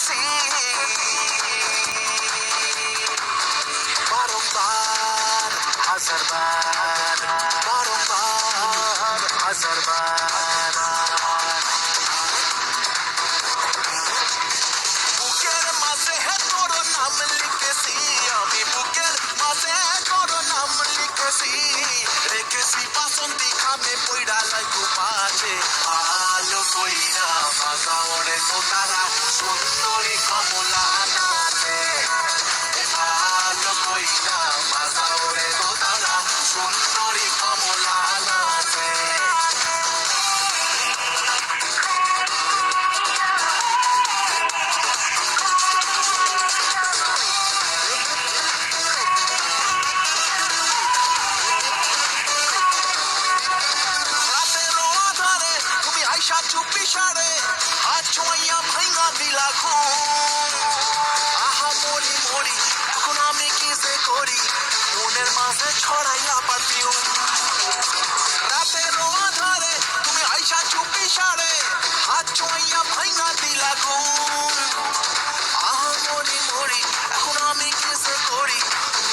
লিখেছি বারংবার হাজারবার, বারংবার হাজারবার। বুকের মাঝে তোর নাম লিখেছি আমি, বুকের মাঝে তোর নাম লিখেছি, রেখেছি বাসন্তী খামে পইড়া লাগু পাছে। আলো কইরা বাজাওরে তোতারা সুন্দরী কমলা নাচে, আলো কইরা বাজাওরে তোতারা সুন্দরী কমলা নাচে। চুপি সারে হাত ছোঁয়া ভাঙা দিলা ঘুম। আহা মরি মরি এখন আমি কি যে করি, মনের মাঝে ছড়াইলা পারফিউম। রাতের আধারে তুমি আইসা চুপি সারে হাত ছোঁয়া ভাঙা দিলা ঘুম। আহা মরি মরি এখন আমি কি যে করি,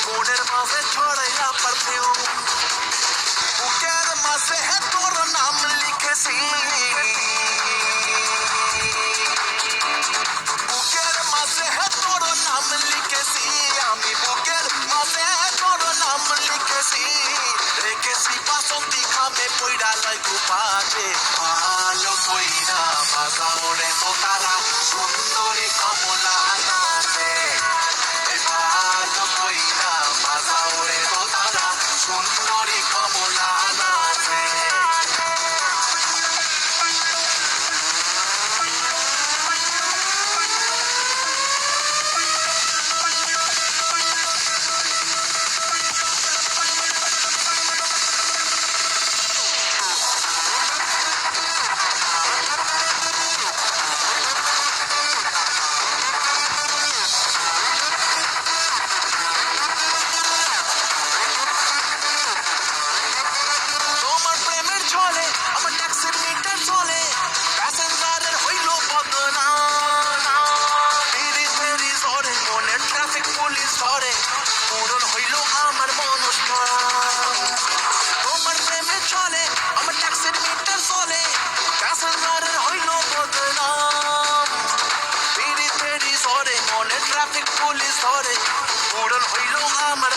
মনের মাঝে ছড়াইলা পারফিউম। বুকের মাঝে তোর নাম লিখেছি, বুকের মাঝে তোর নাম লিখেছি আমি, বুকের মাঝে তোর নাম লিখেছি, রেখেছি বাসন্তী খামে পইড়া লাগু পাছে। আলো কইরা বাজাওরে তোতারা সুন্দরী কমলা নাচে, আলো কইরা বাজাওরে তোতারা সুন্দরী কমলা নাচে। তোমার প্রেমের ছলে আমার ট্যাক্সির মিটার চলে, প্যাসেঞ্জারের হইল বদনাম। ধীরে ধীরে ঝরে মনের ট্রাফিক পুলিশ ধরে, পূরণ হইল আমার মনস্কাম। তোমার প্রেমের ছলে আমার ট্যাক্সির মিটার চলে, প্যাসেঞ্জারের হইল বদনাম। ধীরে ধীরে ঝরে মনের ট্রাফিক পুলিশ ধরে, পূরণ হইল আমার